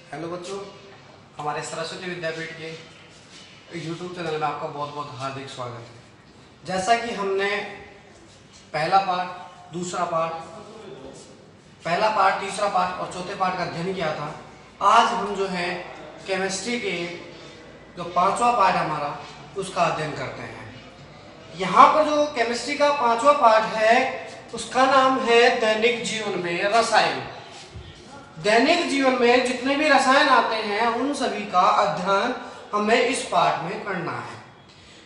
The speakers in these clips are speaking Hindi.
हेलो बच्चों, हमारे सरस्वती विद्यापीठ के यूट्यूब चैनल में आपका बहुत बहुत हार्दिक स्वागत है। जैसा कि हमने पहला पार्ट, दूसरा पार्ट, तीसरा पार्ट और चौथे पार्ट का अध्ययन किया था, आज हम जो है केमिस्ट्री के जो पांचवा पार्ट हमारा उसका अध्ययन करते हैं। यहाँ पर जो केमिस्ट्री का पांचवा पार्ट है उसका नाम है दैनिक जीवन में रसायन। दैनिक जीवन में जितने भी रसायन आते हैं उन सभी का अध्ययन हमें इस पार्ट में करना है।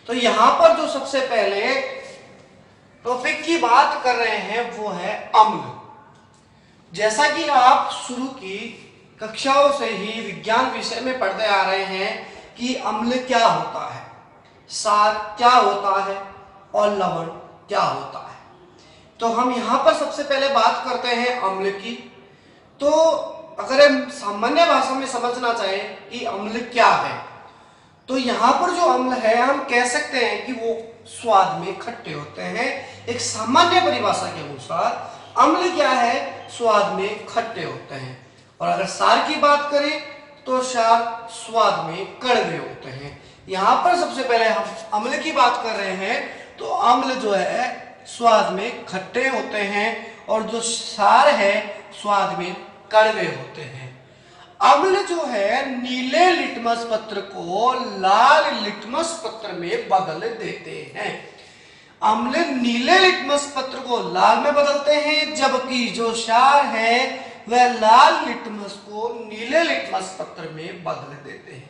तो यहाँ पर जो सबसे पहले टॉपिक की बात कर रहे हैं वो है अम्ल। जैसा कि आप शुरू की कक्षाओं से ही विज्ञान विषय में पढ़ते आ रहे हैं कि अम्ल क्या होता है, सार क्या होता है और लवण क्या होता है। तो हम यहाँ पर सबसे पहले बात करते हैं अम्ल की। तो अगर हम सामान्य भाषा में समझना चाहें कि अम्ल क्या है, तो यहाँ पर जो अम्ल है हम कह सकते हैं कि वो स्वाद में खट्टे होते हैं। एक सामान्य परिभाषा के अनुसार अम्ल क्या है, स्वाद में खट्टे होते हैं। और अगर सार की बात करें तो सार स्वाद में कड़वे होते हैं। यहाँ पर सबसे पहले हम अम्ल की बात कर रहे हैं, तो अम्ल जो है स्वाद में खट्टे होते हैं और जो सार है स्वाद में कड़वे होते हैं। अम्ल जो है नीले लिटमस पत्र को लाल लिटमस पत्र में बदल देते हैं। अम्ल नीले लिटमस पत्र को लाल में बदलते हैं, जबकि जो सार है वह लाल लिटमस को नीले लिटमस पत्र में बदल देते हैं।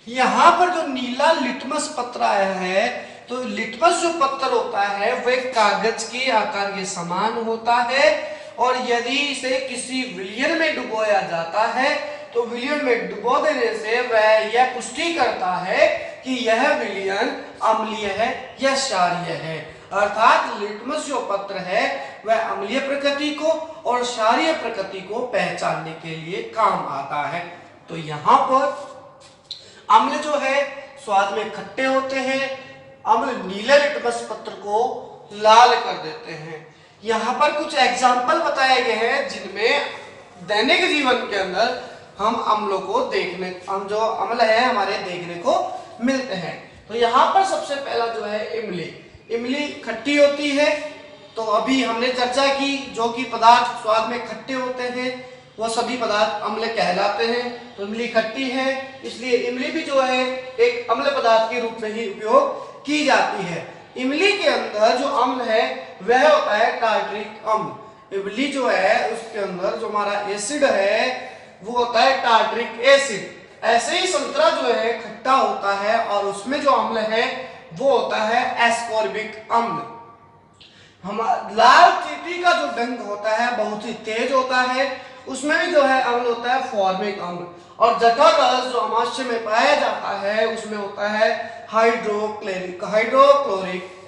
यहाँ पर जो नीला लिटमस पत्र आया है, तो लिटमस जो पत्थर होता है वह कागज के आकार के समान होता है और यदि इसे किसी विलयन में डुबोया जाता है तो विलयन में डुबो देने से वह यह पुष्टि करता है कि यह विलयन अम्लीय है या क्षारीय है। अर्थात लिटमस जो पत्र है वह अम्लीय प्रकृति को और क्षारीय प्रकृति को पहचानने के लिए काम आता है। तो यहाँ पर अम्ल जो है स्वाद में खट्टे होते हैं। अम्ल नीले लिटमस पत्र को लाल कर देते हैं। यहाँ पर कुछ एग्जाम्पल बताए गए हैं जिनमें दैनिक जीवन के अंदर हम अम्लों को जो अम्ल है हमारे देखने को मिलते हैं। तो यहाँ पर सबसे पहला जो है इमली खट्टी होती है। तो अभी हमने चर्चा की जो कि पदार्थ स्वाद में खट्टे होते हैं वो सभी पदार्थ अम्ल कहलाते हैं। तो इमली खट्टी है, इसलिए इमली भी जो है एक अम्ल पदार्थ के रूप में ही उपयोग की जाती है। इमली के अंदर जो अम्ल है वह होता है टार्टरिक अम्ल। इमली जो है उसके अंदर जो हमारा एसिड है वो होता है टार्टरिक एसिड। ऐसे ही संतरा जो है खट्टा होता है और उसमें जो अम्ल है वो होता है एस्कॉर्बिक अम्ल। लाल चींटी का जो डंक होता है बहुत ही तेज होता है, उसमें भी जो है अम्ल होता है फॉर्मिक अम्ल। और जटाकस जो अमाशय में पाया जाता है उसमें होता है हाइड्रोक्लोरिक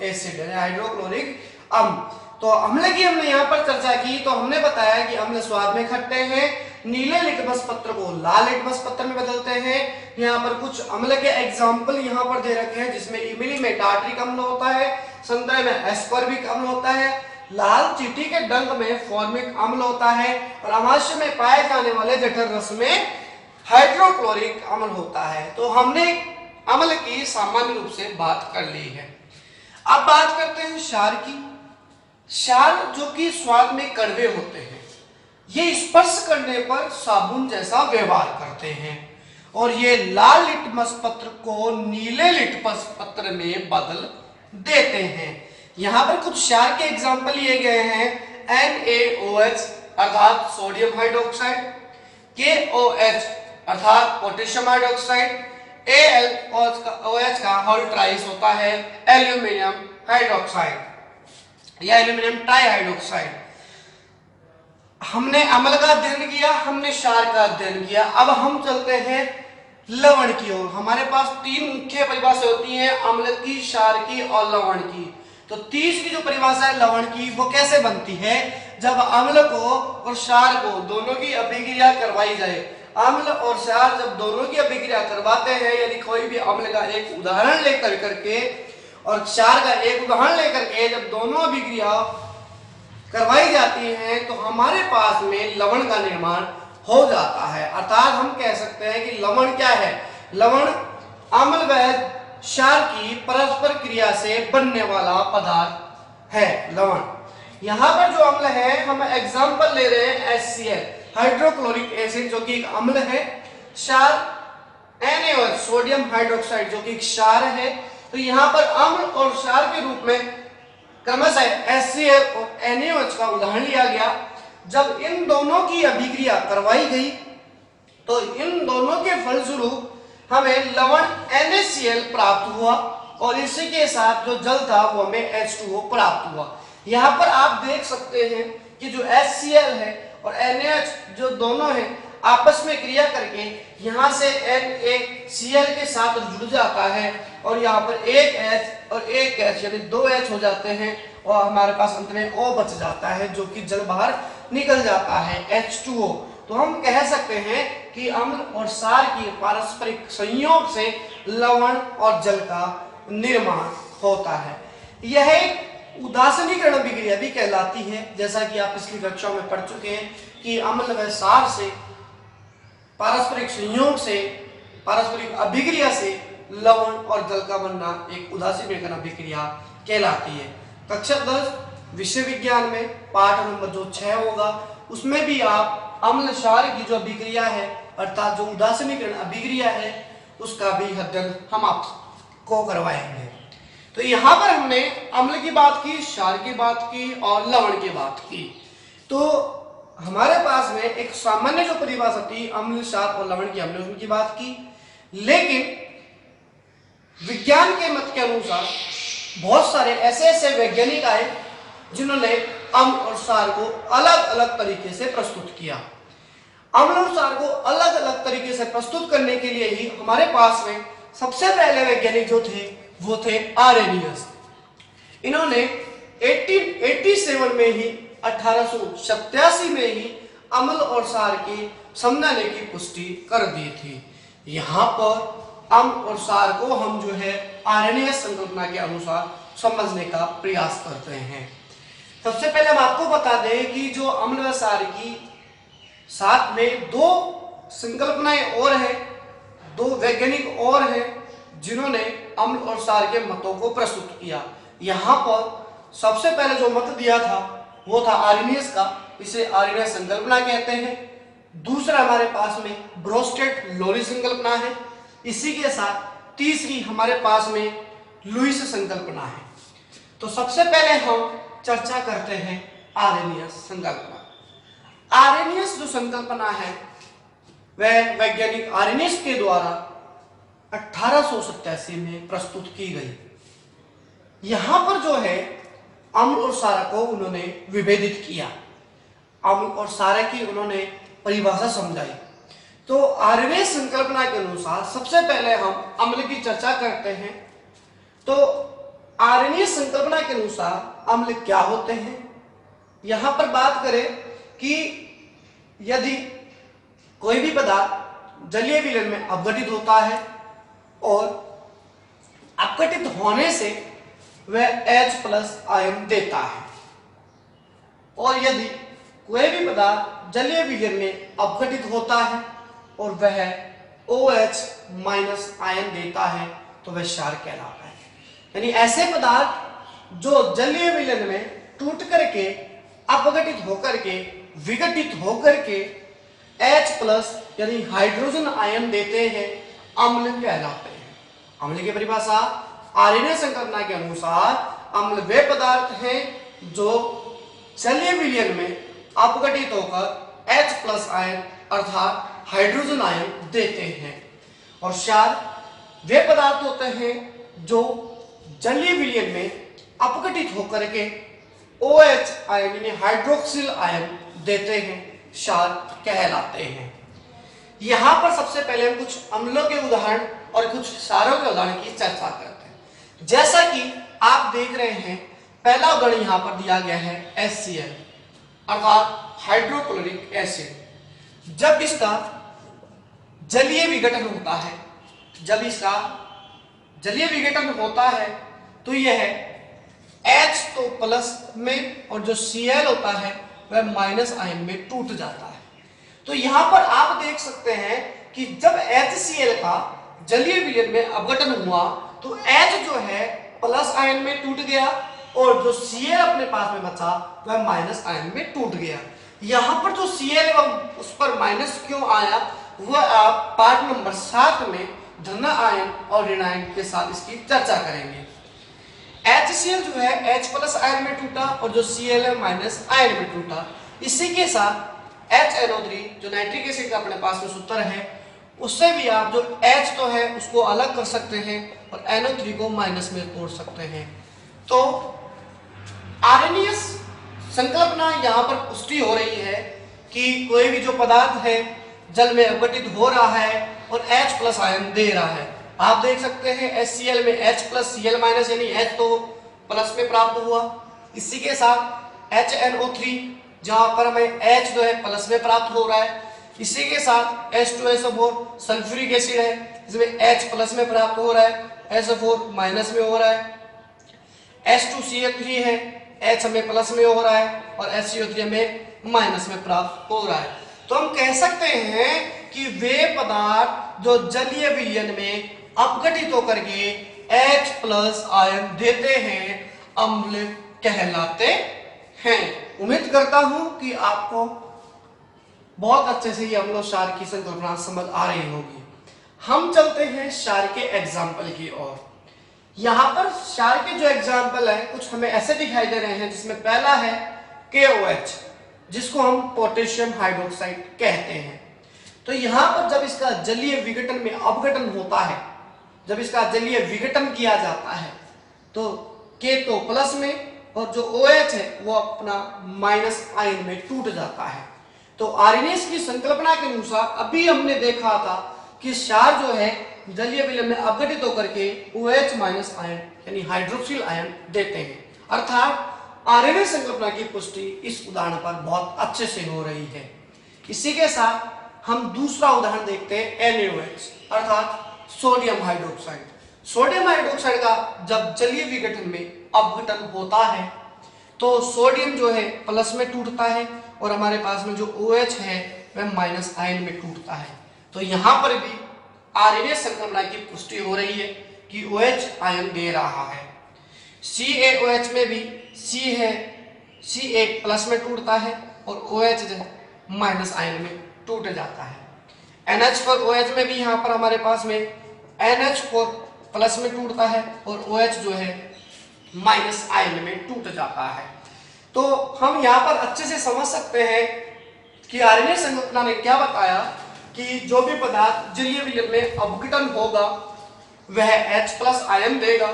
एसिड यानी हाइड्रोक्लोरिक अम्ल। तो अम्ल की हमने यहाँ पर चर्चा की। तो हमने बताया कि अम्ल स्वाद में खट्टे हैं, नीले लिटमस पत्र को लाल लिटमस पत्र में बदलते हैं। यहाँ पर कुछ अम्ल के एग्जाम्पल यहाँ पर दे रखे हैं, जिसमें इमली में टार्टरिक अम्ल होता है, संतरे में एस्कॉर्बिक अम्ल होता है, लाल चींटी के डंक में फॉर्मिक अम्ल होता है और अमाशय में पाए जाने वाले जठर रस में हाइड्रोक्लोरिक अम्ल होता है। तो हमने अम्ल की सामान्य रूप से बात कर ली है। अब बात करते हैं क्षार की। क्षार जो कि स्वाद में कड़वे होते हैं, ये स्पर्श करने पर साबुन जैसा व्यवहार करते हैं और ये लाल लिटमस पत्र को नीले लिटमस पत्र में बदल देते हैं। यहाँ पर कुछ क्षार के एग्जाम्पल लिए गए हैं। NaOH अर्थात सोडियम हाइड्रोक्साइड, KOH अर्थात पोटेशियम हाइड्रोक्साइड, AlOH का हॉल्ट्राइस होता है एल्यूमिनियम हाइड्रोक्साइड या एल्यूमिनियम ट्राइहाइड्रोक्साइड। हमने अम्ल का अध्ययन किया, हमने क्षार का अध्ययन किया। अब हम चलते हैं लवण की ओर। हमारे पास तीन मुख्य परिभाषाएं होती हैं, अम्ल की, क्षार की और लवण की। तो तीसरी जो परिभाषा है लवण की वो कैसे बनती है, जब अम्ल को और क्षार को दोनों की अभिक्रिया करवाई जाए। अम्ल और क्षार जब दोनों की अभिक्रिया करवाते हैं, यदि कोई भी अम्ल का एक उदाहरण लेकर करके और क्षार का एक उदाहरण लेकर के जब दोनों अभिक्रिया करवाई जाती हैं तो हमारे पास में लवण का निर्माण हो जाता है। अर्थात हम कह सकते हैं कि लवण क्या है? लवण अम्ल व क्षार की परस्पर क्रिया से बनने वाला पदार्थ है लवण। यहाँ पर जो अम्ल है, हम एग्जाम्पल ले रहे हैं HCl हाइड्रोक्लोरिक एसिड जो कि एक अम्ल है, क्षार NaOH सोडियम हाइड्रोक्साइड जो कि क्षार है। तो यहाँ पर अम्ल और क्षार के रूप में क्रमशः HCl और NaOH का उदाहरण लिया गया। जब इन दोनों की अभिक्रिया करवाई गई तो इन दोनों के फलस्वरूप हमें लवण NaCl प्राप्त हुआ और इसी के साथ जो जल था वो हमें H2O प्राप्त हुआ। यहाँ पर आप देख सकते हैं कि जो HCl है और NaOH जो दोनों हैं आपस में क्रिया करके यहाँ से NaCl के साथ जुड़ जाता है और यहाँ पर एक H और एक H यानी 2 H हो जाते हैं और हमारे पास अंत में O बच जाता है जो कि जल बाहर निकल जाता है H2O। तो हम कह सकते हैं कि अम्ल और क्षार की पारस्परिक संयोग से लवण और जल का निर्माण होता है। यह एक उदासीनीकरण अभिक्रिया भी कहलाती है, जैसा कि आप पिछली कक्षाओं में पढ़ चुके हैं कि अम्ल व क्षार से पारस्परिक संयोग से, पारस्परिक अभिक्रिया से लवण और जल का बनना एक उदासीनीकरण अभिक्रिया कहलाती है। कक्षा 10 विषय विज्ञान में पाठ नंबर जो 6 होगा उसमें भी आप अम्ल क्षार की जो अभिक्रिया है अर्थात जो उदासीनीकरण अभिक्रिया है उसका भी अध्ययन हम आपको करवाएंगे। तो यहाँ पर हमने अम्ल की बात की, क्षार की बात की और लवण की बात की। तो हमारे पास में एक सामान्य जो परिभाषा थी अम्ल, क्षार और लवण की, हमने उनकी बात की। लेकिन विज्ञान के मत के अनुसार बहुत सारे ऐसे वैज्ञानिक आए जिन्होंने अम्ल और क्षार को अलग अलग तरीके से प्रस्तुत किया। अम्ल और क्षार को अलग अलग तरीके से प्रस्तुत करने के लिए ही हमारे पास में सबसे पहले वैज्ञानिक जो थे वो थे आर्रेनियस। इन्होंने 1887 में ही 1887 में ही अम्ल और क्षार के समझाने की पुष्टि कर दी थी। यहाँ पर अम्ल और क्षार को हम जो है आर्रेनियस संकल्पना के अनुसार समझने का प्रयास करते हैं। सबसे पहले हम आपको बता दें कि जो अम्ल व क्षार की साथ में 2 संकल्पनाएं और हैं, 2 वैज्ञानिक और हैं जिन्होंने अम्ल और क्षार के मतों को प्रस्तुत किया। यहाँ पर सबसे पहले जो मत दिया था वो था आर्रेनियस का, इसे आर्रेनियस संकल्पना कहते हैं। दूसरा हमारे पास में ब्रोस्टेड लोरी संकल्पना है। इसी के साथ तीसरी हमारे पास में लुईस संकल्पना है। तो सबसे पहले हम चर्चा करते हैं आर्रेनियस संकल्पना। आर्रेनियस जो संकल्पना है वह वैज्ञानिक आर्रेनियस के द्वारा 1887 में प्रस्तुत की गई। यहां पर जो है अम्ल और क्षार को उन्होंने विभेदित किया, अम्ल और क्षार की उन्होंने परिभाषा समझाई। तो आर्रेनियस संकल्पना के अनुसार सबसे पहले हम अम्ल की चर्चा करते हैं। तो आर्रेनियस संकल्पना के अनुसार अम्ल क्या होते हैं? यहां पर बात करें कि यदि कोई भी पदार्थ जलीय विलयन में अपघटित होता है और अपघटित होने से वह H+ आयन देता है, और यदि कोई भी पदार्थ जलीय विलयन में अपघटित होता है और वह OH- आयन देता है तो वह क्षार कहलाता है। यानी ऐसे पदार्थ जो जलीय विलयन में टूट करके अपघटित होकर के विघटित होकर के H+ यानी हाइड्रोजन आयन देते हैं अम्ल कहलाते हैं। अम्ल की परिभाषा आर्रेनियस संकल्पना के अनुसार अम्ल वे पदार्थ हैं जो जलीय विलयन में अपघटित होकर H+ आयन अर्थात हाइड्रोजन आयन देते हैं, और क्षार वे पदार्थ होते हैं जो जलीय विलयन में अपघटित होकर के OH आयन यानी हाइड्रोक्सिल आयन देते हैं, क्षार कहलाते हैं। यहां पर सबसे पहले हम कुछ अम्लों के उदाहरण और कुछ क्षारों के उदाहरण की चर्चा करते हैं। जैसा कि आप देख रहे हैं, पहला उदाहरण यहां पर दिया गया है HCl अर्थात हाइड्रोक्लोरिक एसिड। जब इसका जलीय विघटन होता है, जब इसका जलीय विघटन होता है तो यह H तो प्लस में और जो Cl होता है वह माइनस आयन में टूट जाता है। तो यहाँ पर आप देख सकते हैं कि जब HCl का जलीय विलयन में अपघटन हुआ तो H जो है प्लस आयन में टूट गया और जो Cl अपने पास में बचा वह माइनस आयन में टूट गया। यहाँ पर जो Cl एवं उस पर माइनस क्यों आया वह आप पार्ट नंबर 7 में धन आयन और ऋण आयन के साथ इसकी चर्चा करेंगे। HCl जो है H प्लस आयन में टूटा और जो Cl है माइनस आयन में टूटा। इसी के साथ HNO3 जो नाइट्रिक एसिड का अपने पास में सूत्र है उससे भी आप जो H तो है उसको अलग कर सकते हैं और NO3 को माइनस में तोड़ सकते हैं। तो आर्हेनियस संकल्पना यहाँ पर पुष्टि हो रही है कि कोई भी जो पदार्थ है जल में अपघटित हो रहा है और H प्लस आयन दे रहा है। आप देख सकते हैं HCl में H प्लस Cl माइनस यानी H तो प्लस में प्राप्त हुआ। इसी के साथ HNO3 जहां पर हमें H जो है प्लस में प्राप्त हो रहा है। इसी के साथ H2SO4 सल्फ्यूरिक एसिड है जिसमें H प्लस में प्राप्त हो रहा है, SO4 माइनस में हो रहा है। H2CO3 है, H हमें प्लस में हो रहा है और HCO3 हमें माइनस में प्राप्त हो रहा है। तो हम कह सकते हैं कि वे पदार्थ जो जलीय विलयन में अपघटित होकर के H प्लस आयन देते हैं अम्ल कहलाते हैं। उम्मीद करता हूं कि आपको बहुत अच्छे से ये अम्ल और क्षार की संकल्पना समझ आ रही होगी। हम चलते हैं क्षार के एग्जाम्पल की ओर। यहाँ पर क्षार के जो एग्जाम्पल है कुछ हमें ऐसे दिखाई दे रहे हैं जिसमें पहला है KOH जिसको हम पोटेशियम हाइड्रोक्साइड कहते हैं। तो यहाँ पर जब इसका जलीय विघटन में अपघटन होता है, जब इसका जलीय विघटन किया जाता है तो K तो प्लस में और जो OH है वो अपना माइनस आयन में टूट जाता है। तो आर्हेनियस की संकल्पना के अनुसार अभी हमने देखा था कि क्षार जो है जलीय विलयन में अपघटित होकर के OH माइनस आयन यानी हाइड्रोक्सिल आयन देते हैं। अर्थात आर्हेनियस संकल्पना की पुष्टि इस उदाहरण पर बहुत अच्छे से हो रही है। इसी के साथ हम दूसरा उदाहरण देखते हैं NaOH अर्थात सोडियम हाइड्रोक्साइड। सोडियम हाइड्रोक्साइड का जब जलीय विघटन में अपघटन होता है तो सोडियम जो है प्लस में टूटता है और हमारे पास में जो OH है वह माइनस आयन में टूटता है। तो यहाँ पर भी आर्हेनियस संकल्पना की पुष्टि हो रही है कि OH आयन दे रहा है। CaOH में भी C है, Ca प्लस में टूटता है और OH जो है माइनस आयन में टूट जाता है। NH4OH में भी यहाँ पर हमारे पास में NH4 प्लस में टूटता है और OH जो है माइनस आयन में टूट जाता है। तो हम यहाँ पर अच्छे से समझ सकते हैं कि आर्हेनियस संकल्पना ने क्या बताया कि जो भी पदार्थ जलीय विलयन में अपघटन होगा वह H प्लस आयन देगा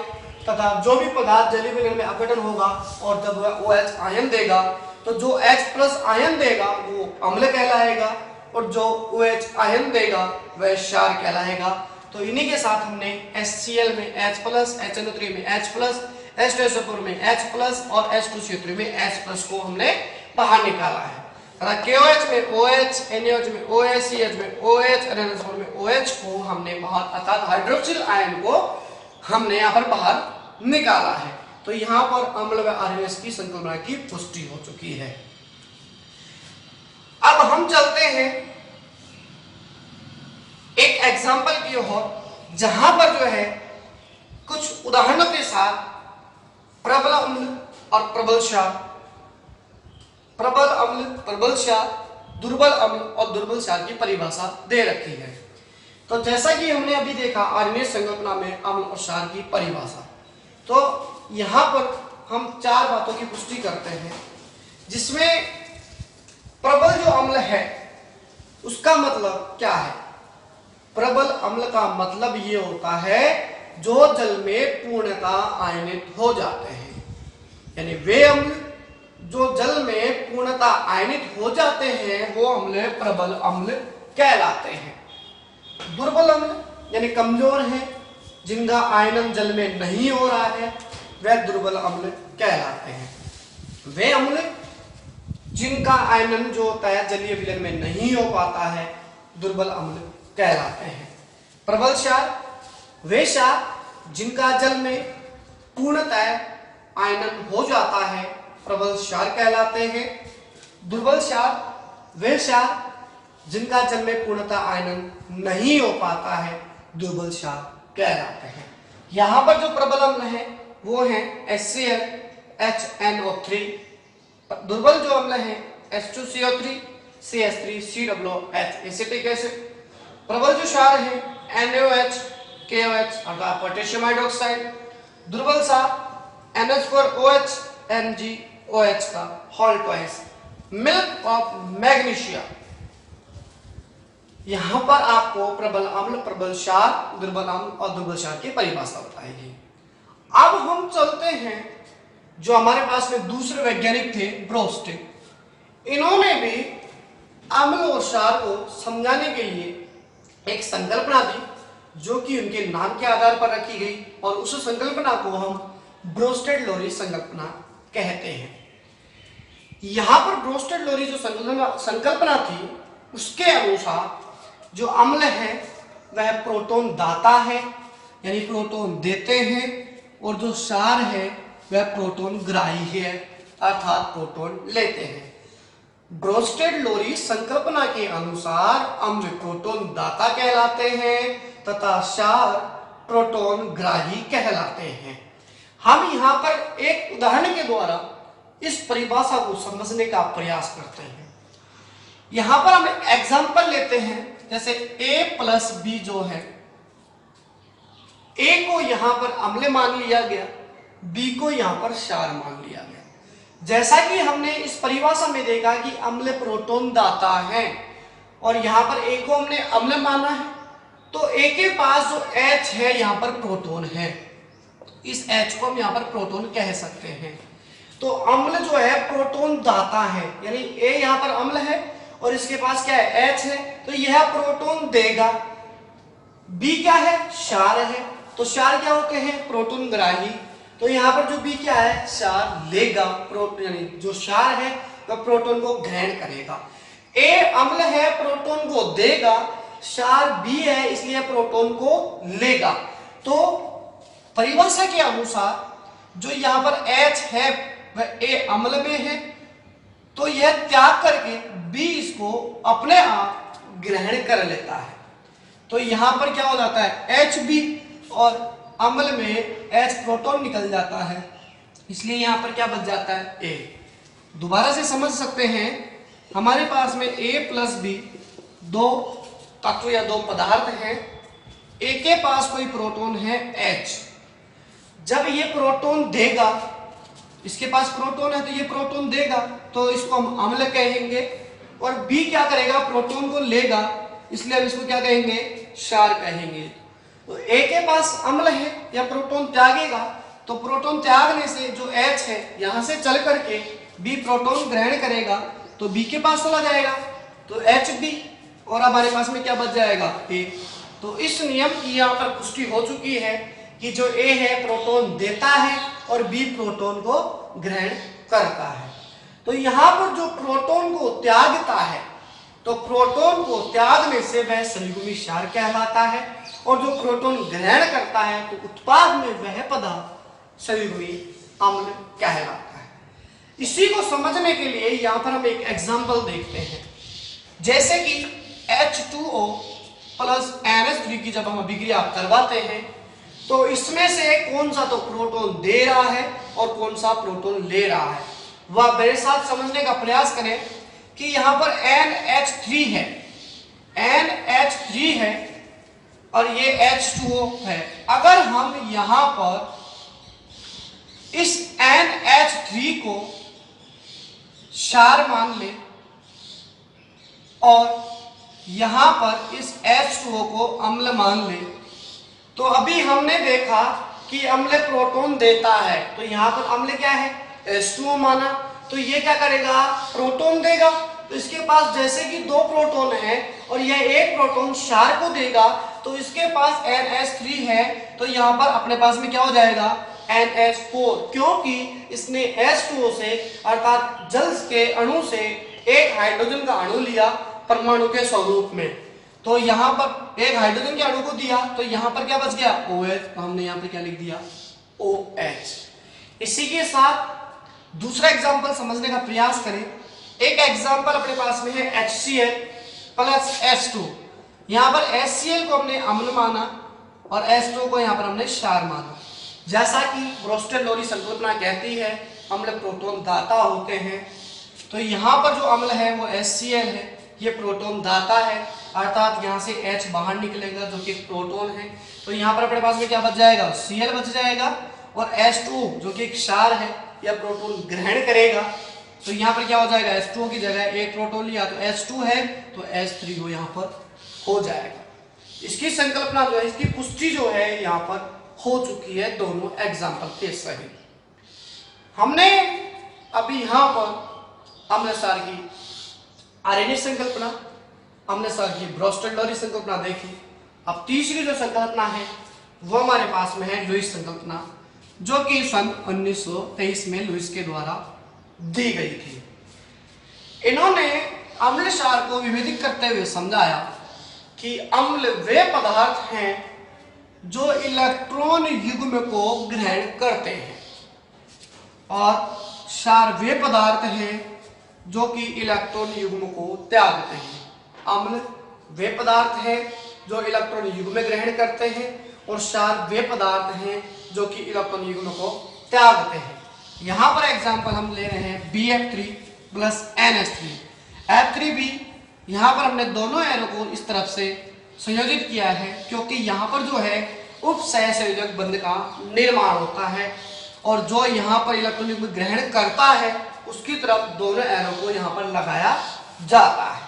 तथा जो भी पदार्थ जलीय विलयन में अपघटन होगा और जब वह OH आयन देगा तो जो H प्लस आयन देगा वो अम्ल कहलाएगा और जो OH आयन देगा वह क्षार कहलाएगा। तो इन्हीं के साथ हमने HCl में H प्लस, HNO3 में H प्लस, H2SO4 में H प्लस और H2CO3 में H प्लस को हमने बाहर निकाला है। KOH में OH, NaOH में OH, CH में OH, NH4 में OH को हमने बाहर अर्थात हाइड्रोक्सिल आयन को हमने यहाँ पर बाहर निकाला है। तो यहाँ पर अम्ल व आर्हेनियस की संकल्पना की पुष्टि हो चुकी है। अब हम चलते हैं एक एग्जाम्पल की ओर जहां पर जो है कुछ उदाहरणों के साथ प्रबल अम्ल और प्रबल क्षार, प्रबल अम्ल, प्रबल क्षार, दुर्बल अम्ल और दुर्बल क्षार की परिभाषा दे रखी है। तो जैसा कि हमने अभी देखा आर्हेनियस संकल्पना में अम्ल और क्षार की परिभाषा, तो यहाँ पर हम चार बातों की पुष्टि करते हैं जिसमें प्रबल जो अम्ल है उसका मतलब क्या है। प्रबल अम्ल का मतलब ये होता है जो जल में पूर्णतः आयनित हो जाते हैं, यानी वे अम्ल जो जल में पूर्णतः आयनित हो जाते हैं वो अम्ल प्रबल अम्ल कहलाते हैं। दुर्बल अम्ल यानी कमजोर है जिनका आयनन जल में नहीं हो रहा है वह दुर्बल अम्ल कहलाते हैं। वे अम्ल जिनका आयनन जो होता है जलीय विलयन में नहीं हो पाता है दुर्बल अम्ल कहलाते हैं। प्रबल क्षार वे क्षार जिनका जल में पूर्णतः आयनन हो जाता है प्रबल क्षार कहलाते हैं। दुर्बल क्षार वे क्षार जिनका जल में पूर्णतः आयनन नहीं हो पाता है, दुर्बल क्षार कहलाते हैं। यहाँ पर जो प्रबल अम्ल है वो है HCl HNO3, दुर्बल जो अम्ल है H2CO3 CH3 COOH acetic acid, प्रबल जो क्षार है NaOH KOH अर्थात पोटेशियम हाइड्रोक्साइड, दुर्बल क्षार NH4OH MgOH का whole twice, milk of magnesia. यहां पर आपको प्रबल अम्ल, प्रबल क्षार, दुर्बल अम्ल और दुर्बल क्षार की परिभाषा बताएगी। अब हम चलते हैं जो हमारे पास में दूसरे वैज्ञानिक थे ब्रोस्टेड। इन्होंने भी अम्ल और क्षार को समझाने के लिए एक संकल्पना दी जो कि उनके नाम के आधार पर रखी गई, और उस संकल्पना को हम ब्रोस्टेड-लोरी संकल्पना कहते हैं। यहां पर ब्रोस्टेड-लोरी जो संकल्पना थी उसके अनुसार जो अम्ल है वह प्रोटॉन दाता है, यानी प्रोटॉन देते हैं, और जो क्षार है वह प्रोटॉन ग्राही है, अर्थात प्रोटॉन लेते हैं। ब्रोस्टेड-लोरी संकल्पना के अनुसार अम्ल प्रोटॉन दाता कहलाते हैं तथा क्षार प्रोटॉन ग्राही कहलाते हैं। हम यहाँ पर एक उदाहरण के द्वारा इस परिभाषा को समझने का प्रयास करते हैं। यहां पर हम एग्जांपल लेते हैं, जैसे A+B जो है, A को यहां पर अम्ल मान लिया गया, B को यहां पर क्षार मान लिया गया। जैसा कि हमने इस परिभाषा में देखा कि अम्ल प्रोटॉन दाता है और यहां पर A को हमने अम्ल माना है, तो A के पास जो H है यहां पर प्रोटॉन है, इस H को हम यहां पर प्रोटॉन कह सकते हैं। तो अम्ल जो है प्रोटॉन दाता है, यानी A यहां पर अम्ल है और इसके पास क्या है H है, तो यह प्रोटॉन देगा। B क्या है, क्षार है, तो क्षार क्या होते हैं, प्रोटॉन ग्राही, तो यहाँ पर जो B क्या है, क्षार लेगा, प्रोटॉन यानी जो क्षार है वह प्रोटॉन को ग्रहण करेगा। A अम्ल है, प्रोटॉन को देगा, क्षार B है इसलिए प्रोटॉन को लेगा। तो परिभाषा के अनुसार जो यहाँ पर H है वह A अम्ल में है, तो यह त्याग करके B इसको अपने आप ग्रहण कर लेता है। तो यहां पर क्या हो जाता है, HB और अम्ल में H प्रोटॉन निकल जाता है, इसलिए यहां पर क्या बच जाता है, A। दोबारा से समझ सकते हैं, हमारे पास में A+B दो तत्व या दो पदार्थ हैं। A के पास कोई प्रोटॉन है H, जब ये प्रोटॉन देगा, इसके पास प्रोटॉन है तो ये प्रोटॉन देगा, तो इसको हम अम्ल कहेंगे, और B क्या करेगा, प्रोटॉन को लेगा, इसलिए हम इसको क्या कहेंगे, क्षार कहेंगे। तो A के पास अम्ल है या प्रोटॉन त्यागेगा, तो प्रोटॉन त्यागने से जो H है यहां से चल करके B प्रोटॉन ग्रहण करेगा, तो B के पास चला जाएगा, तो HB, और हमारे पास में क्या बच जाएगा, A। तो इस नियम की यहाँ पर पुष्टि हो चुकी है कि जो A है प्रोटॉन देता है और B प्रोटॉन को ग्रहण करता है। तो यहाँ पर जो प्रोटॉन को त्यागता है, तो प्रोटॉन को त्यागने से वह सलिगुमी क्षार कहलाता है, और जो प्रोटॉन ग्रहण करता है तो उत्पाद में वह पदार्थ सलिगुमी अम्ल कहलाता है। इसी को समझने के लिए यहाँ पर हम एक एग्जाम्पल देखते हैं, जैसे कि H2O प्लस NH3 की जब हम अभिक्रिया करवाते हैं तो इसमें से कौन सा तो प्रोटॉन दे रहा है और कौन सा प्रोटॉन ले रहा है, वह मेरे साथ समझने का प्रयास करें कि यहां पर NH3 है, NH3 है और ये H2O है। अगर हम यहां पर इस NH3 को क्षार मान लें और यहां पर इस H2O को अम्ल मान लें, तो अभी हमने देखा कि अम्ल प्रोटॉन देता है, तो यहां पर अम्ल क्या है, H2O माना, तो ये क्या करेगा, प्रोटॉन देगा। तो इसके पास जैसे कि दो प्रोटॉन है और यह एक प्रोटॉन क्षार को देगा, तो इसके पास NH3 है, तो यहां पर अपने पास में क्या हो जाएगा, NH4, क्योंकि इसने H2O से अर्थात जल के अणु से एक हाइड्रोजन का अणु लिया परमाणु के स्वरूप में, तो यहां पर एक हाइड्रोजन के अणु को दिया, तो यहां पर क्या बच गया, OH, तो हमने यहां पर क्या लिख दिया, OH। इसी के साथ दूसरा एग्जांपल समझने का प्रयास करें। एक एग्जांपल अपने पास में है HCl प्लस H2। यहाँ पर HCl को हमने अम्ल माना और H2 को यहाँ पर हमने क्षार माना। जैसा कि ब्रोस्टेड-लोरी संकल्पना कहती है अम्ल प्रोटॉन दाता होते हैं, तो यहाँ पर जो अम्ल है वो HCl है, ये प्रोटॉन दाता है, अर्थात यहाँ से H बाहर निकलेगा जो कि प्रोटॉन है। तो यहाँ पर अपने पास में क्या बच जाएगा, Cl बच जाएगा, और H2 जो कि क्षार है या प्रोटॉन ग्रहण करेगा। तो यहाँ पर क्या हो जाएगा, H2 की जगह एक प्रोटॉन लिया तो H2 है, तो H3 यहाँ पर हो जाएगा। इसकी संकल्पना जो है, इसकी पुष्टि जो है यहाँ पर हो चुकी है दोनों एग्जाम्पल के सही। हमने अभी यहाँ पर अम्ल क्षार की आर्यनिक संकल्पना, अम्ल क्षार की ब्रोस्टेड-लोरी संकल्पना देखी। अब तीसरी जो संकल्पना है वो हमारे पास में है लुईस संकल्पना, जो कि सन 1923 में लुईस के द्वारा दी गई थी। इन्होंने अम्ल क्षार को विभेदित करते हुए समझाया कि अम्ल वे पदार्थ हैं जो इलेक्ट्रॉन युग्म को ग्रहण करते हैं और क्षार वे पदार्थ हैं जो कि इलेक्ट्रॉन युग्म को त्यागते हैं। अम्ल वे पदार्थ हैं जो इलेक्ट्रॉन युग्म ग्रहण करते हैं और क्षार वे पदार्थ हैं जो कि इलेक्ट्रॉन युग्म को त्यागते हैं। यहाँ पर एग्जाम्पल हम ले रहे हैं BF3 प्लस NH3। F3B, यहाँ पर हमने दोनों एरो को इस तरफ से संयोजित किया है क्योंकि यहाँ पर जो है उप सहसंयोजक बंध का निर्माण होता है और जो यहाँ पर इलेक्ट्रॉन युग्म ग्रहण करता है उसकी तरफ दोनों एरो को यहाँ पर लगाया जाता है।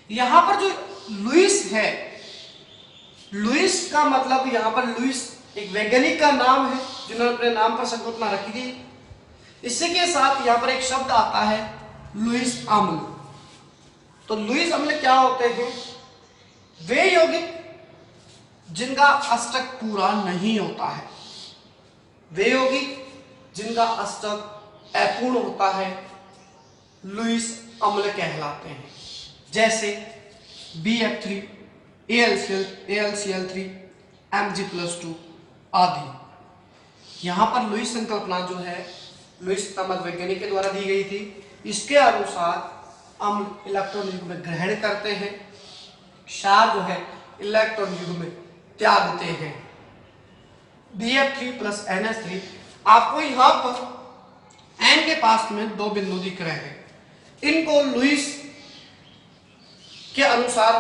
यहाँ पर जो लुईस है, लुईस का मतलब यहाँ पर लुईस एक वैज्ञानिक का नाम है जिन्होंने अपने नाम पर संकल्पना रखी थी। इसी के साथ यहाँ पर एक शब्द आता है लुईस अम्ल। तो लुईस अम्ल क्या होते हैं, वे यौगिक जिनका अष्टक पूरा नहीं होता है, वे यौगिक जिनका अष्टक अपूर्ण होता है, लुईस अम्ल कहलाते हैं। जैसे BF3, AlCl3, Mg+2 आदि। यहाँ पर लुईस संकल्पना जो है लुईस नामक वैज्ञानिक के द्वारा दी गई थी। इसके अनुसार अम्ल इलेक्ट्रॉन युग्म ग्रहण करते हैं, क्षार जो है इलेक्ट्रॉन युग्म त्यागते हैं। BF3 प्लस NH3, आपको यहाँ पर N के पास में दो बिंदु दिख रहे हैं, इनको लुईस के अनुसार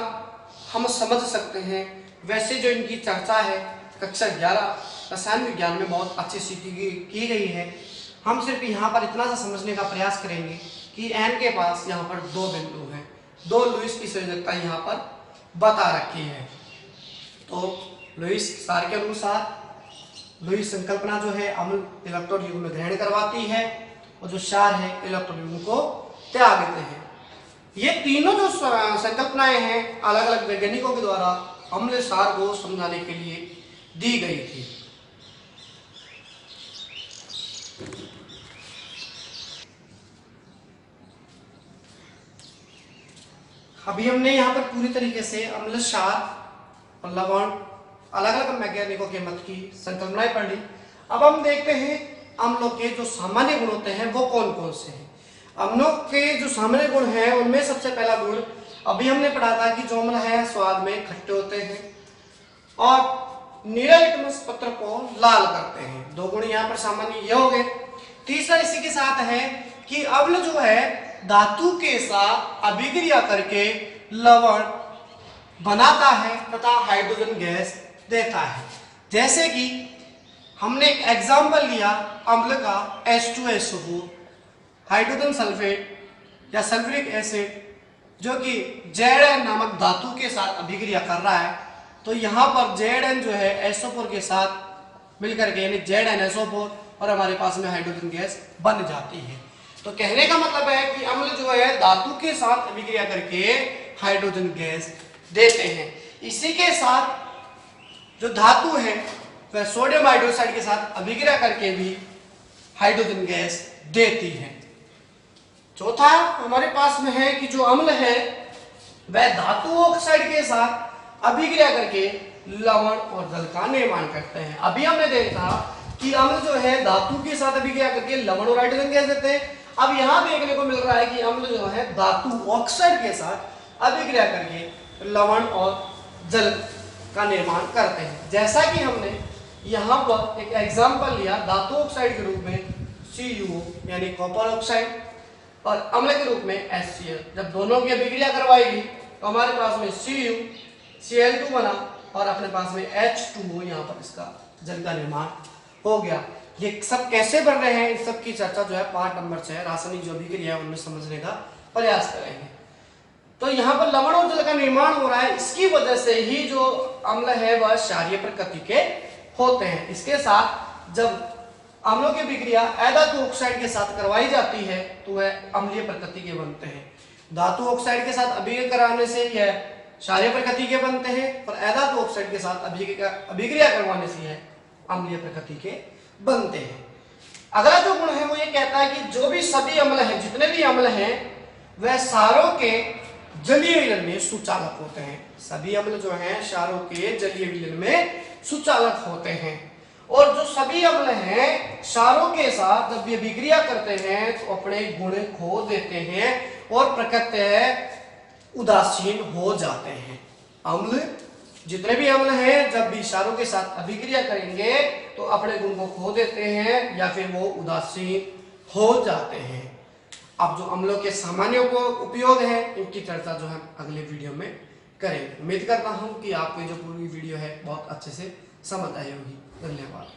हम समझ सकते हैं। वैसे जो इनकी चर्चा है कक्षा 11 रसायन विज्ञान में बहुत अच्छी से की गई है। हम सिर्फ यहाँ पर इतना सा समझने का प्रयास करेंगे कि N के पास यहाँ पर दो बिंदु हैं, दो लुईस की संयोजकता यहाँ पर बता रखी है। तो लुईस सार के अनुसार लुईस संकल्पना जो है अम्ल इलेक्ट्रॉन युग्म ग्रहण करवाती है और जो क्षार है इलेक्ट्रॉन युग्म को त्यागते हैं। ये तीनों जो संकल्पनाएं हैं अलग अलग वैज्ञानिकों के द्वारा अम्ल क्षार को समझाने के लिए दी गई थी। अभी हमने यहाँ पर पूरी तरीके से अम्ल क्षार और लवण अलग अलग वैज्ञानिकों के मत की संकल्पनाएं पढ़ ली। अब हम देखते हैं अम्लों के जो सामान्य गुण होते हैं वो कौन कौन से हैं। अम्लों के जो सामान्य गुण हैं उनमें सबसे पहला गुण अभी हमने पढ़ा था कि जो अम्ल है स्वाद में खट्टे होते हैं और नीला लिटमस पत्र को लाल करते हैं। दो गुण यहाँ पर सामान्य ये हो गए। तीसरा इसी के साथ है कि अम्ल जो है धातु के साथ अभिक्रिया करके लवण बनाता है तथा हाइड्रोजन गैस देता है। जैसे कि हमने एक एग्जाम्पल लिया अम्ल का H2SO4, हाइड्रोजन सल्फेट या सल्फ्यूरिक एसिड जो कि Zn नामक धातु के साथ अभिक्रिया कर रहा है, तो यहाँ पर Zn जो है SO4 के साथ मिलकर के यानी ZnSO4 और हमारे पास में हाइड्रोजन गैस बन जाती है। तो कहने का मतलब है कि अम्ल जो है धातु के साथ अभिक्रिया करके हाइड्रोजन गैस देते हैं। इसी के साथ जो धातु है वह सोडियम हाइड्रोक्साइड के साथ अभिक्रिया करके भी हाइड्रोजन गैस देती है। चौथा हमारे पास में है कि जो अम्ल है वह धातु ऑक्साइड के साथ अभिक्रिया करके लवण और जल का निर्माण करते हैं। अभी हमने देखा कि अम्ल जो है धातु के साथ अभिक्रिया करके लवण और हाइड्रोजन गैस देते हैं। अब यहाँ देखने को मिल रहा है कि अम्ल जो है धातु ऑक्साइड के साथ अभिक्रिया करके लवण और जल का निर्माण करते हैं। जैसा कि हमने यहाँ पर एक एग्जाम्पल लिया धातु ऑक्साइड के रूप में CuO यानी कॉपर ऑक्साइड और अम्ल के रूप में HCl। जब दोनों की अभिक्रिया करवाएगी तो हमारे पास में CuCl2 बना और अपने पास में H2O, यहाँ पर इसका जल का निर्माण हो गया। ये सब कैसे बन रहे हैं, इन सब की चर्चा जो है पार्ट नंबर 6 रासायनिक जो अभिक्रिया है उनमें समझने का प्रयास करेंगे। तो यहाँ पर लवण और जल का निर्माण हो रहा है, इसकी वजह से ही जो अम्ल है वह क्षारीय प्रकृति के होते हैं। इसके साथ जब अम्लों की अभिक्रिया अधातु ऑक्साइड के साथ करवाई जाती है तो वह अम्लीय प्रकृति के बनते हैं। धातु ऑक्साइड के साथ अभिक्रिया कराने से यह क्षारीय प्रकृति के बनते हैं और अधातु ऑक्साइड के साथ अभिक्रिया करवाने से यह अम्लीय प्रकृति के बनते हैं। अगला जो गुण है वो ये कहता है कि जो भी सभी अम्ल हैं, जितने भी अम्ल हैं वह क्षारों के जलीय विलयन में सुचालक होते हैं। सभी अम्ल जो हैं क्षारों के जलीय विलयन में सुचालक होते हैं और जो सभी अम्ल हैं क्षारों के साथ जब ये अभिक्रिया करते हैं तो अपने गुण खो देते हैं और प्रकृतः उदासीन हो जाते हैं। अम्ल जितने भी अम्ल हैं जब भी क्षारों के साथ अभिक्रिया करेंगे तो अपने गुण को खो देते हैं या फिर वो उदासीन हो जाते हैं। अब जो अम्लों के सामान्य उपयोग है इनकी चर्चा जो हम अगले वीडियो में करेंगे। उम्मीद करता हूं कि आपको जो पूरी वीडियो है बहुत अच्छे से समझ आई होगी। धन्यवाद।